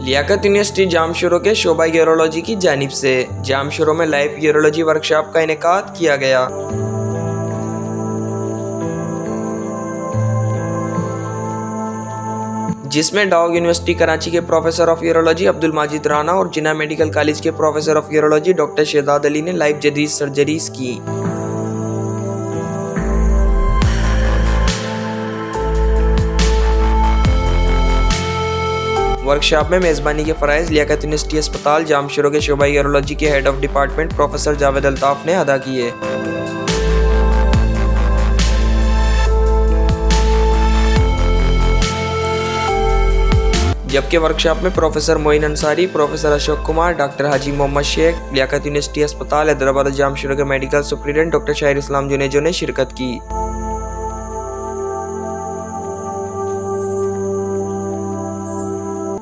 Liaquat university Jamshoro के शोबा urology की जानिब से जामशोरो में लाइव यूरोलॉजी वर्कशॉप का इनेकाद किया गया, जिसमें डॉग यूनिवर्सिटी कराची के professor of urology Abdul Majid Rana और जिन्ना मेडिकल कॉलेज के professor of urology doctor Shahzad Ali ने लाइव जदीद सर्जरीज की। वर्कशॉप में मेज़बानी के फ़राइज़ लियाकत यूनिवर्सिटी अस्पताल जामशोरो के शोबा यूरोलॉजी के head of department professor Javed Altaf ने अदा किए। जबकि वर्कशॉप में professor Moin Ansari, professor Ashok Kumar, doctor Haji Mohammad Shaikh, Liaquat university अस्पताल हैदराबाद जामशोरो के medical superintendent doctor Shahir Islam Junejo ने शिरकत की।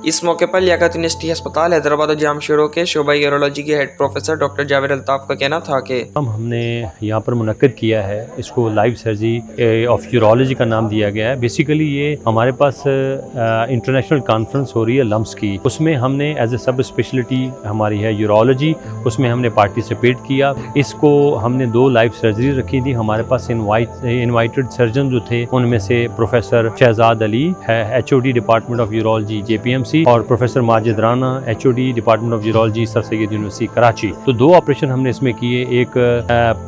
इस मौके पर लियाकत यूनिवर्सिटी अस्पताल हैदराबाद जामशोरो के शोबा यूरोलॉजी के head professor doctor Javed Altaf का कहना था कि हमने यहाँ पर मुनक्किद किया है, इसको लाइव सर्जरी ऑफ यूरोलॉजी का नाम दिया गया है। बेसिकली ये हमारे पास इंटरनेशनल कॉन्फ्रेंस हो रही है लम्स की, उसमें हमने एज ए सब स्पेशलिटी हमारी है यूरोलॉजी, उसमें हमने पार्टिसिपेट किया। इसको हमने 2 लाइव सर्जरी रखी थी। हमारे पास इनवाइटेड सर्जन जो थे उनमें से प्रोफेसर शहजाद अली है, HOD department of urology JPMC, और professor Majid Rana HOD department of urology sir Syed university Karachi. तो 2 ऑपरेशन हमने इसमें किए, एक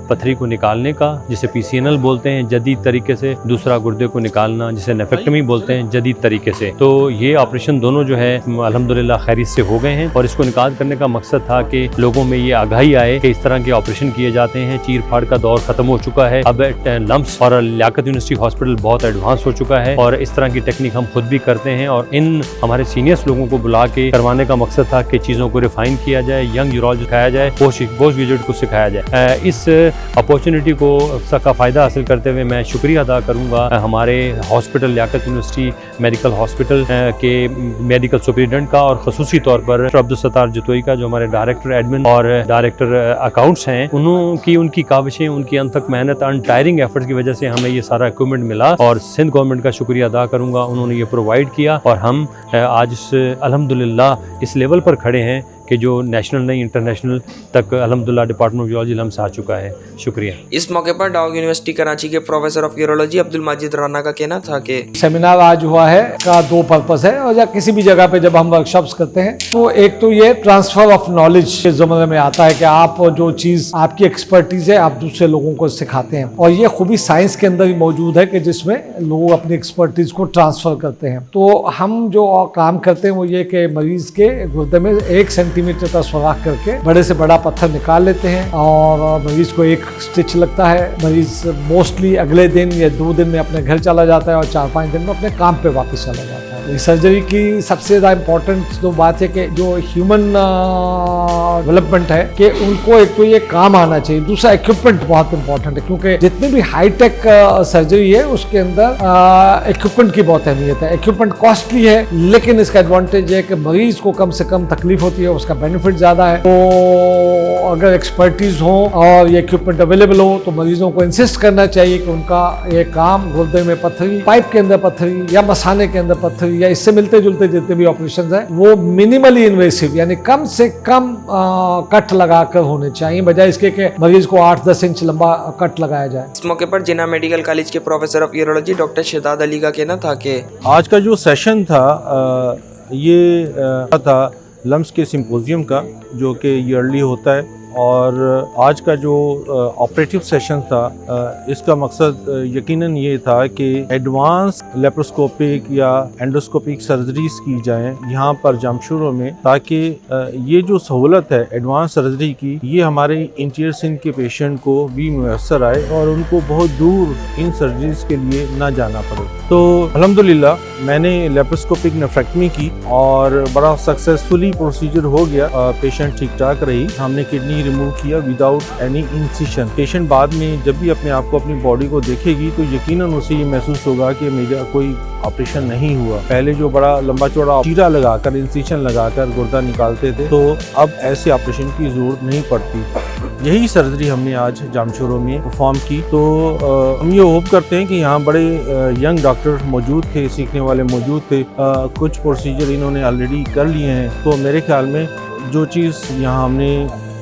पथरी को निकालने का जिसे PCNL बोलते हैं जदीद तरीके से, दूसरा गुर्दे को निकालना जिसे नेफ्रेक्टमी बोलते हैं जदीद तरीके से। तो ये ऑपरेशन दोनों जो है अल्हम्दुलिल्लाह खैरियत से हो गए हैं, और इसको निकाल करने का मकसद था कि लोगों में ये आगाही आए कि इस तरह के ऑपरेशन किए जाते हैं। चीर फाड़ का दौर खत्म हो चुका है, अब लम्स और लियाकत यूनिवर्सिटी हॉस्पिटल बहुत एडवांस हो चुका है, और इस तरह की टेक्निक हम खुद भी करते हैं, और इन हमारे सीनियर लोगों को बुला के करवाने का मकसद था कि चीज़ों को रिफाइन किया जाए, यंग यूरोलॉजी सिखाया जाए, पोस्ट ग्रेजुएट को सिखाया जाए। इस अपॉर्चुनिटी को का फ़ायदा हासिल करते हुए मैं शुक्रिया अदा करूँगा हमारे hospital Liaquat university medical hospital के मेडिकल सुपरिटेंडेंट का, और खसूसी तौर पर अब्दुल सत्तार जतोई का जो हमारे डायरेक्टर एडमिन और डायरेक्टर अकाउंट्स हैं, उनकी काविशें, उनकी अनथक मेहनत, अनटायरिंग एफर्ट्स की वजह से हमें ये सारा इक्विपमेंट मिला, और सिंध गवर्नमेंट का शुक्रिया अदा करूँगा, उन्होंने ये प्रोवाइड किया, और हम आज अल्हम्दुलिल्लाह इस लेवल पर खड़े हैं कि जो नेशनल नहीं इंटरनेशनल तक अल्हम्दुलिल्लाह डिपार्टमेंट ऑफ यूरोलॉजी लम्स आ चुका है। शुक्रिया। इस मौके पर डॉग यूनिवर्सिटी कराची के professor of urology Abdul Majid Rana का कहना था कि सेमिनार आज हुआ है का 2 पर्पस है, और या किसी भी जगह पे जब हम वर्कशॉप्स करते हैं तो एक तो ये ट्रांसफर ऑफ नॉलेज के ज़माने में आता है कि आप जो चीज़ आपकी एक्सपर्टीज है आप दूसरे लोगों को सिखाते हैं, और ये खूबी साइंस के अंदर ही मौजूद है कि जिसमें लोग अपनी एक्सपर्टीज को ट्रांसफर करते हैं। तो हम जो काम करते हैं वो ये कि मरीज के गुर्दे में 1 सेंटीमीटर का सुराख करके बड़े से बड़ा पत्थर निकाल लेते हैं, और मरीज को 1 स्टिच लगता है। मरीज मोस्टली अगले दिन या 2 दिन में अपने घर चला जाता है, और 4-5 दिन में अपने काम पे वापस चला जाता है। सर्जरी की सबसे ज़्यादा इम्पोर्टेंट जो बात है कि जो ह्यूमन डेवलपमेंट है कि उनको एक तो ये काम आना चाहिए, दूसरा इक्विपमेंट बहुत इंपॉर्टेंट है, क्योंकि जितनी भी हाईटेक सर्जरी है उसके अंदर इक्विपमेंट की बहुत अहमियत है। इक्विपमेंट कॉस्टली है, लेकिन इसका एडवांटेज है कि मरीज को कम से कम तकलीफ होती है, उसका बेनिफिट ज़्यादा है। तो अगर एक्सपर्टीज हो और ये इक्विपमेंट अवेलेबल हो तो मरीजों को इंसिस्ट करना चाहिए कि उनका ये काम गुर्दे में पत्थरी, पाइप के अंदर पत्थरी या मसाने के अंदर पत्थरी या इससे मिलते जुलते जितने भी ऑपरेशन हैं वो मिनिमली इन्वेसिव यानी कम से कम कट लगाकर होने चाहिए, बजाय इसके कि मरीज को 8-10 इंच लंबा कट लगाया जाए। इस मौके पर जिन्ना मेडिकल कॉलेज के professor of urology doctor Shahzad Ali का कहना था कि आज का जो सेशन था ये था लम्स के सिम्पोजियम का, जो कि ईयरली होता है, और आज का जो ऑपरेटिव सेशन था इसका मकसद यकीनन ये था कि एडवांस लेप्रोस्कोपिक या एंडोस्कोपिक सर्जरीज की जाएं यहाँ पर जामशोरो में, ताकि ये जो सहूलत है एडवांस सर्जरी की ये हमारे इंटीरियर सिंध के पेशेंट को भी मुयस्सर आए और उनको बहुत दूर इन सर्जरीज के लिए ना जाना पड़े। तो अल्हम्दुलिल्लाह मैंने लेप्रोस्कोपिक नेफ्रेक्टमी की और बड़ा सक्सेसफुली प्रोसीजर हो गया, पेशेंट ठीक ठाक रही। हमने किडनी रिमूव किया विदाउट एनी इंसिशन। पेशेंट बाद में जब भी अपने आप को अपनी बॉडी को देखेगी तो यकीनन उसे ये महसूस होगा कि मेरा कोई ऑपरेशन नहीं हुआ। पहले जो बड़ा लंबा चौड़ा चीरा लगाकर इंसिशन लगाकर गुर्दा निकालते थे, तो अब ऐसे ऑपरेशन की जरूरत नहीं पड़ती। यही सर्जरी हमने आज जामशोरो में परफॉर्म की। तो हम ये होप करते हैं कि यहाँ बड़े यंग डॉक्टर मौजूद थे, सीखने वाले मौजूद थे। कुछ प्रोसीजर इन्होंने ऑलरेडी कर लिए हैं। तो मेरे ख्याल में जो चीज़ यहाँ हमने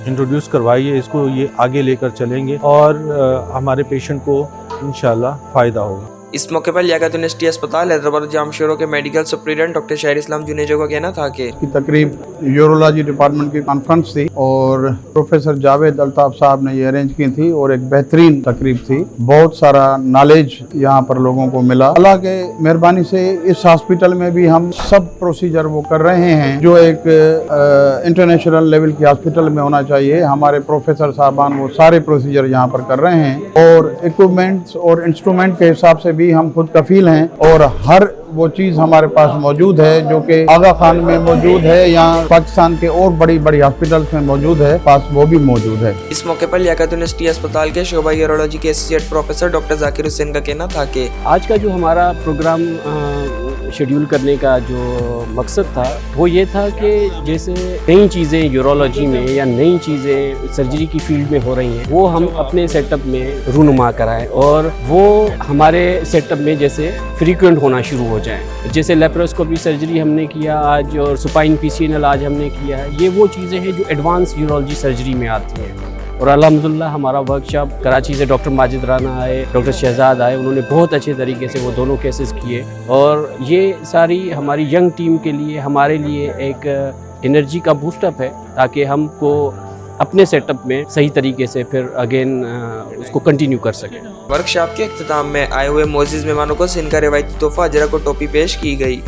इंट्रोड्यूस करवाई है, इसको ये आगे लेकर चलेंगे और हमारे पेशेंट को इंशाल्लाह फ़ायदा होगा। इस मौके पर लियाकत यूनिवर्सिटी अस्पताल हैदराबाद जामशोरो के medical superintendent doctor Shahir Islam Junejo का कहना था कि की तकरीब यूरोलॉजी डिपार्टमेंट की कॉन्फ्रेंस थी और प्रोफेसर जावेद अल्ताफ साहब ने ये अरेंज की थी और एक बेहतरीन तकरीब थी। बहुत सारा नॉलेज यहाँ पर लोगों को मिला। अल्लाह के मेहरबानी से इस हॉस्पिटल में भी हम सब प्रोसीजर वो कर रहे हैं जो एक इंटरनेशनल लेवल की हॉस्पिटल में होना चाहिए। हमारे प्रोफेसर साहबान वो सारे प्रोसीजर यहाँ पर कर रहे हैं और इक्विपमेंट्स और इंस्ट्रूमेंट के हिसाब से भी हम खुद कफील हैं और हर वो चीज़ हमारे पास मौजूद है जो कि आगा खान में मौजूद है या पाकिस्तान के और बड़ी बड़ी हॉस्पिटल्स में मौजूद है, पास वो भी मौजूद है। इस मौके पर लियाकत यूनिवर्सिटी अस्पताल के शोबा यूरोलॉजी के associate professor doctor Zakir Hussain का कहना था कि आज का जो हमारा प्रोग्राम शेड्यूल करने का जो मकसद था वो ये था कि जैसे नई चीज़ें यूरोलॉजी में या नई चीज़ें सर्जरी की फील्ड में हो रही हैं वो हम अपने सेटअप में रूनुमा कराएं और वो हमारे सेटअप में जैसे फ्रीक्वेंट होना शुरू हो जाए। जैसे लेप्रोस्कोपी सर्जरी हमने किया आज और सुपाइन PCNL आज हमने किया है, ये वो चीज़ें हैं जो एडवांस यूरोलॉजी सर्जरी में आती हैं। और अल्हम्दुलिल्लाह हमारा वर्कशॉप कराची से डॉक्टर माजिद राना आए, डॉक्टर शहजाद आए, उन्होंने बहुत अच्छे तरीके से वो दोनों केसेस किए और ये सारी हमारी यंग टीम के लिए हमारे लिए एक एनर्जी का बूस्टअप है ताकि हमको अपने सेटअप में सही तरीके से फिर अगेन उसको कंटिन्यू कर सकें। वर्कशॉप के इख्तिताम में आए हुए मोअज़्ज़िज़ मेहमानों को सिंध का रिवायती तोहफा अजरक और टोपी पेश की गई।